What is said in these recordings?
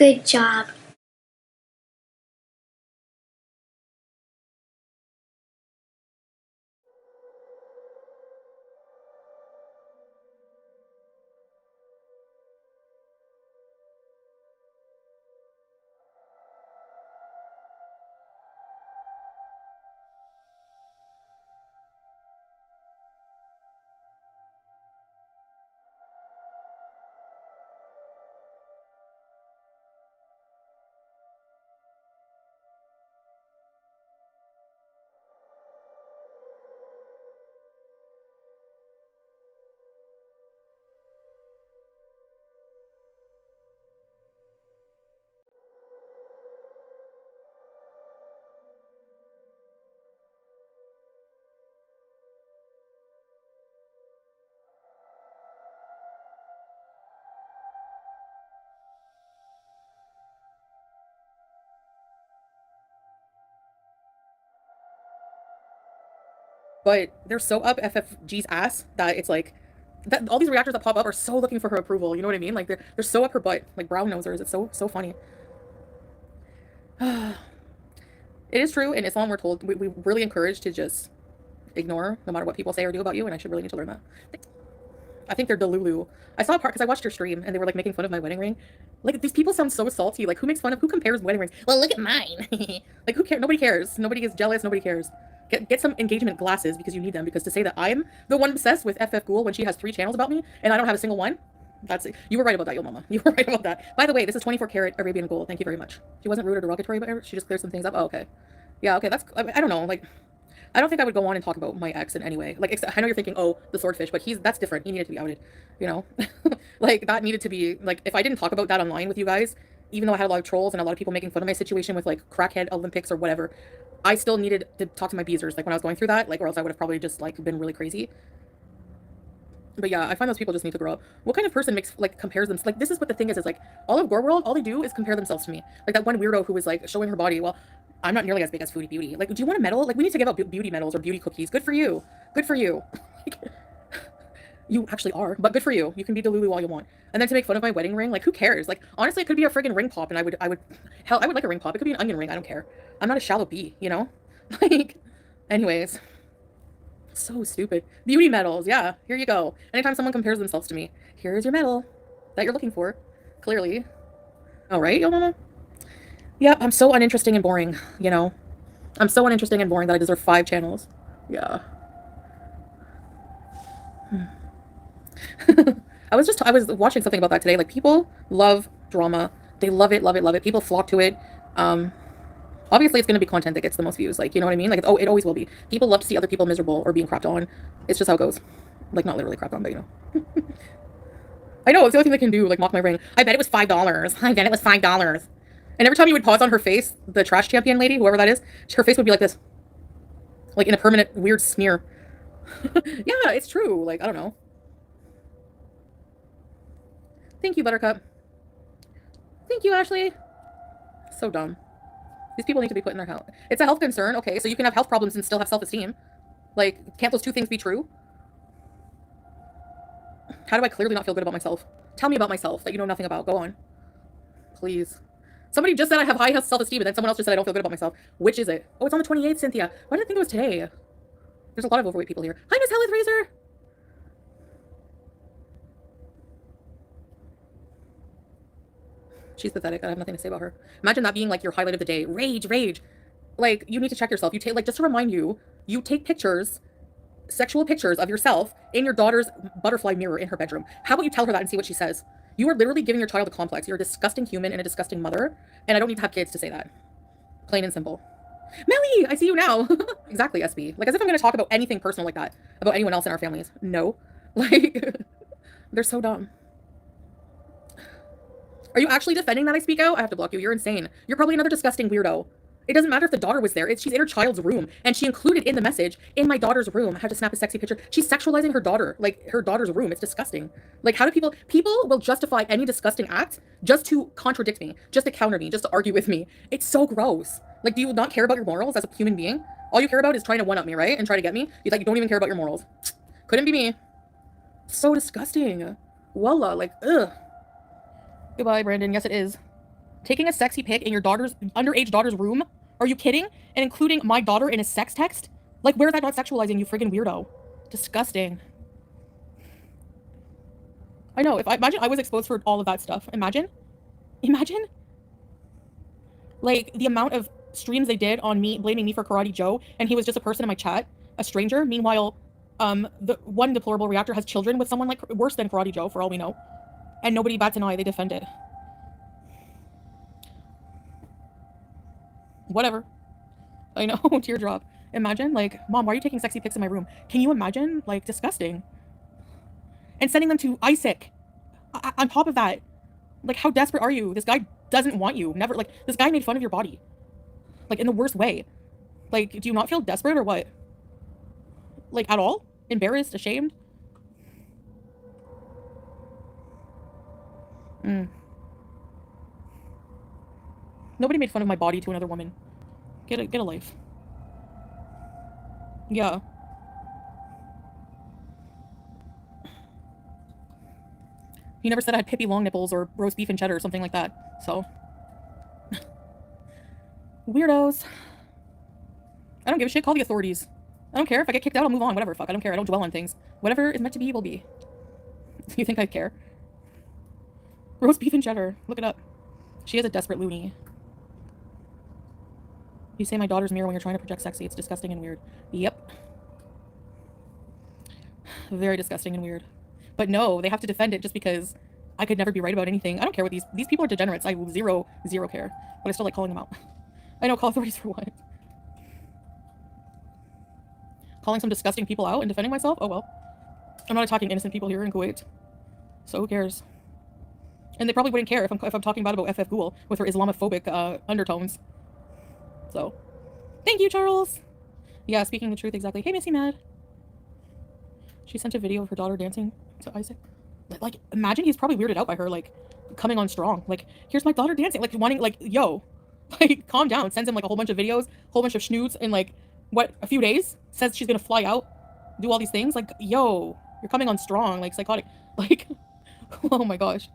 Good job. But they're so up FFG's ass that it's like that all these reactors that pop up are so looking for her approval. You know what I mean? Like they're so up her butt, like brown nosers. It's so funny. It is true in Islam. We're told we really encourage to just ignore no matter what people say or do about you, and I should really need to learn that. I think they're Delulu. I saw a part because I watched your stream and they were like making fun of my wedding ring. Like these people sound so salty. Like who compares wedding rings? Well, look at mine. Like who cares? Nobody cares. Nobody is jealous. Nobody cares. Get some engagement glasses because you need them. Because to say that I'm the one obsessed with FF Ghoul when she has 3 channels about me and I don't have a single one, that's it. You were right about that, yo mama. You were right about that. By the way, this is 24 karat Arabian gold. Thank you very much. She wasn't rude or derogatory, but she just cleared some things up. Oh, okay. Yeah, okay. I don't know. Like I don't think I would go on and talk about my ex in any way. Like, I know you're thinking, oh, the swordfish, but that's different. He needed to be outed, you know? Like, that needed to be, like, if I didn't talk about that online with you guys, even though I had a lot of trolls and a lot of people making fun of my situation with, like, crackhead Olympics or whatever, I still needed to talk to my beezers, like, when I was going through that, like, or else I would have probably just, like, been really crazy. But yeah, I find those people just need to grow up. What kind of person compares them? Like, this is what the thing is like, all of Gore World, all they do is compare themselves to me. Like, that one weirdo who was, like, showing her body. Well, I'm not nearly as big as Foodie Beauty. Like, do you want a medal? Like, we need to give out beauty medals or beauty cookies. Good for you. Good for you. Like, you actually are, but good for you. You can be Delulu all you want. And then to make fun of my wedding ring, like, who cares? Like, honestly, it could be a friggin' ring pop, and hell, I would like a ring pop. It could be an onion ring. I don't care. I'm not a shallow bee, you know? Like, anyways. So stupid. Beauty medals, yeah, here you go. Anytime someone compares themselves to me, here's your medal that you're looking for, clearly. All right, yo mama? Yep, I'm so uninteresting and boring, you know? I'm so uninteresting and boring that I deserve 5 channels. Yeah. I was watching something about that today. Like, people love drama. They love it, love it, love it. People flock to it. Um, Obviously it's going to be content that gets the most views. Like, you know what I mean? Like, it always will be. People love to see other people miserable or being crapped on. It's just how it goes. Like, not literally crapped on, but you know. I know, it's the only thing they can do, like, mock my ring. I bet it was $5. I bet it was $5. And every time you would pause on her face, the trash champion lady, whoever that is, her face would be like this. Like, in a permanent weird sneer. Yeah, it's true. Like, I don't know. Thank you, Buttercup. Thank you, Ashley. So dumb. These people need to be put in their health. It's a health concern. Okay, so you can have health problems and still have self-esteem. Like, can't those 2 things be true? How do I clearly not feel good about myself? Tell me about myself that you know nothing about. Go on. Please. Somebody just said I have high self-esteem, and then someone else just said I don't feel good about myself. Which is it? Oh, it's on the 28th, Cynthia. Why did I think it was today? There's a lot of overweight people here. Hi, Miss Helith Razor. She's pathetic. I have nothing to say about her. Imagine that being like your highlight of the day. Rage, rage. Like, you need to check yourself. You take, like, just to remind you, you take pictures, sexual pictures of yourself in your daughter's butterfly mirror in her bedroom. How about you tell her that and see what she says? You are literally giving your child a complex. You're a disgusting human and a disgusting mother, and I don't need to have kids to say that. Plain and simple. Melly, I see you now. Exactly, SB. Like, as if I'm going to talk about anything personal like that about anyone else in our families. No. Like, they're so dumb. Are you actually defending that I speak out? I have to block you. You're insane. You're probably another disgusting weirdo. It doesn't matter if the daughter was there. She's in her child's room, and she included in the message, in my daughter's room. I had to snap a sexy picture. She's sexualizing her daughter, like her daughter's room. It's disgusting. Like, how do people will justify any disgusting act just to contradict me, just to counter me, just to argue with me? It's so gross. Like, do you not care about your morals as a human being? All you care about is trying to one-up me, right? And try to get me? You don't even care about your morals. Couldn't be me. So disgusting. Wallah, like, ugh. Goodbye, Brandon. Yes, it is. Taking a sexy pic in your daughter's underage daughter's room? Are you kidding? And including my daughter in a sex text? Like, where is that not sexualizing, you friggin' weirdo? Disgusting. I know. If I imagine I was exposed for all of that stuff. Imagine. Like the amount of streams they did on me blaming me for Karate Joe, and he was just a person in my chat, a stranger. Meanwhile, the one deplorable reactor has children with someone like worse than Karate Joe, for all we know, and nobody bats an eye. They defend it. Whatever. I know. Teardrop. Imagine, like, Mom, why are you taking sexy pics in my room? Can you imagine? Like, disgusting. And sending them to Isaac. On top of that, like, how desperate are you? This guy doesn't want you. Never, like, this guy made fun of your body. Like, in the worst way. Like, do you not feel desperate or what? Like, at all? Embarrassed? Ashamed? Nobody made fun of my body to another woman. Get a life. Yeah. He never said I had Pippi long nipples or roast beef and cheddar or something like that. So. Weirdos. I don't give a shit. Call the authorities. I don't care. If I get kicked out, I'll move on. Whatever. Fuck. I don't care. I don't dwell on things. Whatever is meant to be will be. You think I care? Roast beef and cheddar. Look it up. She is a desperate loony. You say my daughter's mirror when you're trying to project sexy. It's disgusting and weird. Yep. Very disgusting and weird. But no, they have to defend it just because I could never be right about anything. I don't care what these people are degenerates. I zero care. But I still like calling them out. I know, call authorities for what? Calling some disgusting people out and defending myself? Oh well. I'm not attacking innocent people here in Kuwait. So who cares? And they probably wouldn't care if I'm talking bad about FF Ghoul with her Islamophobic undertones. So, thank you, Charles. Yeah, speaking the truth, exactly. Hey, Missy Mad. She sent a video of her daughter dancing to Isaac. Like, imagine he's probably weirded out by her, like, coming on strong. Like, here's my daughter dancing. Like, wanting, like, yo. Like, calm down. Sends him, like, a whole bunch of videos, whole bunch of schnoots in, like, what, a few days? Says she's gonna fly out, do all these things. Like, yo, you're coming on strong. Like, psychotic. Like, oh my gosh.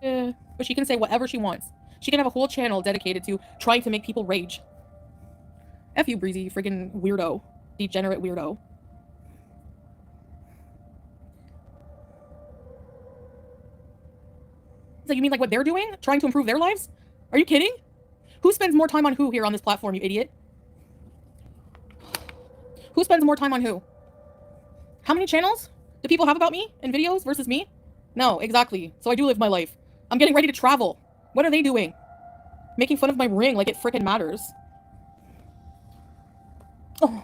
Yeah. But she can say whatever she wants. She can have a whole channel dedicated to trying to make people rage. F you, Breezy, you friggin' weirdo. Degenerate weirdo. So you mean like what they're doing? Trying to improve their lives? Are you kidding? Who spends more time on who here on this platform, you idiot? Who spends more time on who? How many channels do people have about me and videos versus me? No, exactly. So I do live my life. I'm getting ready to travel. What are they doing? Making fun of my ring like it frickin' matters. Oh,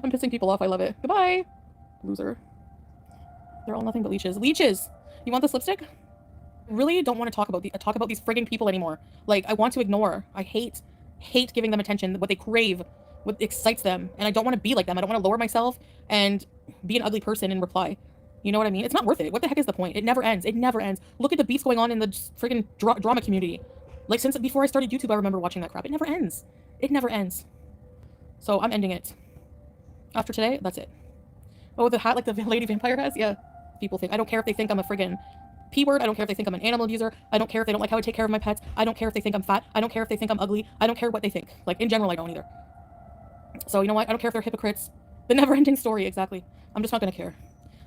I'm pissing people off. I love it. Goodbye. Loser. They're all nothing but leeches. Leeches! You want this lipstick? Really don't want to talk about these frigging people anymore. Like, I want to ignore. I hate giving them attention, what they crave, what excites them. And I don't want to be like them. I don't want to lower myself and be an ugly person in reply. You know what I mean? It's not worth it. What the heck is the point? It never ends. It never ends. Look at the beats going on in the friggin' drama community. Like, since before I started YouTube, I remember watching that crap. It never ends. It never ends. So I'm ending it. After today, that's it. Oh, the hat like the lady vampire has? Yeah. People think. I don't care if they think I'm a friggin' P-word. I don't care if they think I'm an animal abuser. I don't care if they don't like how I take care of my pets. I don't care if they think I'm fat. I don't care if they think I'm ugly. I don't care what they think. Like, in general, I don't either. So, you know what? I don't care if they're hypocrites. The never-ending story, exactly. I'm just not gonna care.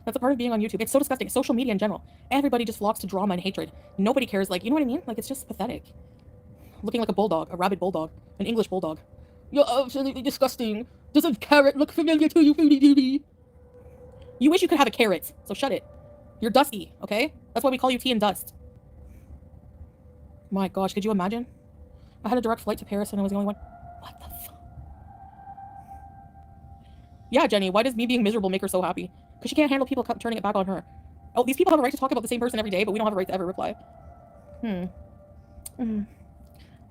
That's a part of being on YouTube. It's so disgusting. Social media in general. Everybody just flocks to drama and hatred. Nobody cares. Like, you know what I mean? Like, it's just pathetic. Looking like a bulldog. A rabid bulldog. An English bulldog. You're absolutely disgusting. Does a carrot look familiar to you, Foodie Doodie? You wish you could have a carrot, so shut it. You're dusty, okay? That's why we call you tea and dust. My gosh, could you imagine? I had a direct flight to Paris and I was the only one. What the fuck? Yeah, Jenny, why does me being miserable make her so happy? Because she can't handle people turning it back on her. Oh, these people have a right to talk about the same person every day, but we don't have a right to ever reply.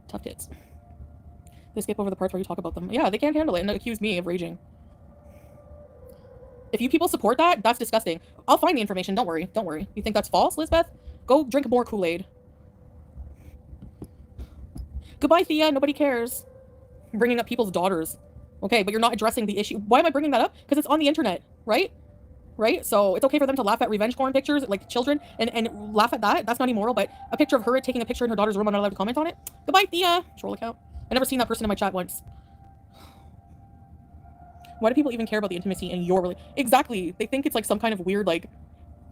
Tough tits. They skip over the parts where you talk about them. Yeah, they can't handle it and accuse me of raging. If you people support that, that's disgusting. I'll find the information. Don't worry. Don't worry. You think that's false, Lisbeth? Go drink more Kool-Aid. Goodbye, Thea. Nobody cares. I'm bringing up people's daughters. Okay, but you're not addressing the issue. Why am I bringing that up? Because it's on the internet, right? right? So it's okay for them to laugh at revenge porn pictures, like children, and laugh at that. That's not immoral. But a picture of her taking a picture in her daughter's room, I'm not allowed to comment on it. Goodbye, Thea. Troll account. I never seen that person in my chat once. Why do people even care about the intimacy in your really? Exactly. They think it's like some kind of weird, like,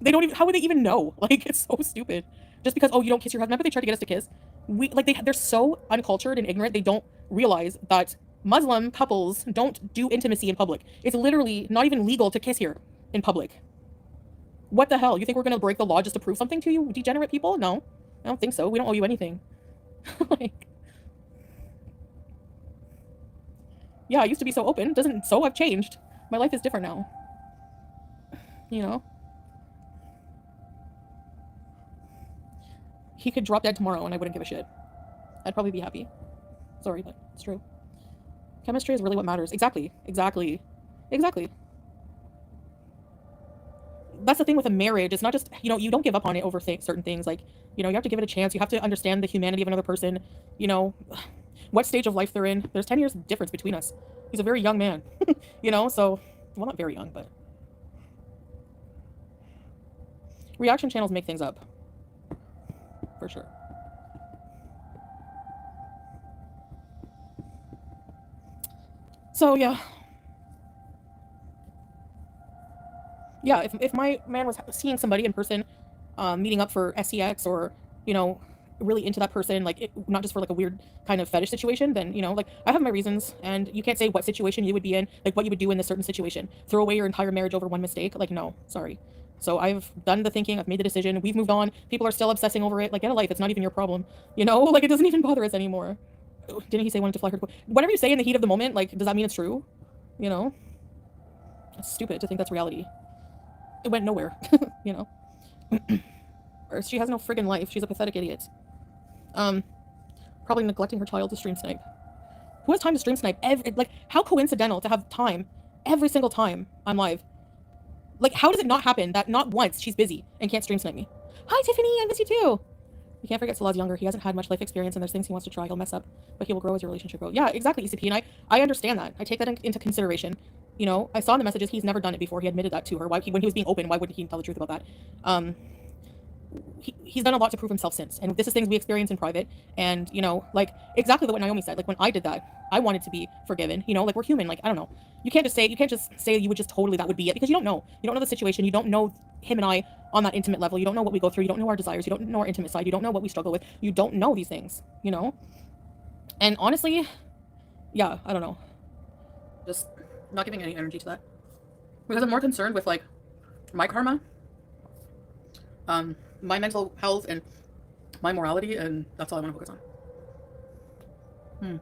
they don't even, how would they even know? Like, it's so stupid. Just because, oh, you don't kiss your husband. Remember they tried to get us to kiss? They're so uncultured and ignorant, they don't realize that Muslim couples don't do intimacy in public. It's literally not even legal to kiss here in public. What the hell? You think we're gonna break the law just to prove something to you, degenerate people? No, I don't think so. We don't owe you anything. Like, yeah, I used to be so open. Doesn't so I've changed. My life is different now. You know? He could drop dead tomorrow and I wouldn't give a shit. I'd probably be happy. Sorry, but it's true. Chemistry is really what matters. Exactly. Exactly. Exactly. That's the thing with a marriage. It's not just, you don't give up on it over certain things. Like, you have to give it a chance. You have to understand the humanity of another person, you know, what stage of life they're in. There's 10 years difference between us. He's a very young man, so, well, not very young, but reaction channels make things up. For sure. So, yeah. Yeah, if my man was seeing somebody in person, meeting up for SEX or, really into that person, like, not just for, like, a weird kind of fetish situation, then, like, I have my reasons, and you can't say what situation you would be in, like, what you would do in this certain situation. Throw away your entire marriage over one mistake? Like, no, sorry. So I've done the thinking, I've made the decision, we've moved on, people are still obsessing over it, like, get a life, it's not even your problem, Like, it doesn't even bother us anymore. Didn't he say wanted to fly her to... Whatever you say in the heat of the moment, like, does that mean it's true? It's stupid to think that's reality. It went nowhere, Or she has no friggin' life. She's a pathetic idiot. Probably neglecting her child to stream snipe. Who has time to stream snipe? How coincidental to have time every single time I'm live. Like, how does it not happen that not once she's busy and can't stream snipe me? Hi, Tiffany. I miss you too. You can't forget Salad's younger. He hasn't had much life experience, and there's things he wants to try. He'll mess up, but he will grow as your relationship grows. Yeah, exactly, ECP. And I understand that. I take that into consideration. I saw in the messages he's never done it before. He admitted that to her. When he was being open, why wouldn't he tell the truth about that? He's done a lot to prove himself since, and this is things we experience in private. And exactly what Naomi said. Like, when I did that, I wanted to be forgiven. Like, we're human. Like, I don't know. You can't just say you would just totally that would be it, because you don't know. You don't know the situation. You don't know him and I on that intimate level. You don't know what we go through. You don't know our desires. You don't know our intimate side. You don't know what we struggle with. You don't know these things. And honestly, yeah, I don't know. Just not giving any energy to that, because I'm more concerned with like my karma, my mental health, and my morality, and that's all I want to focus on.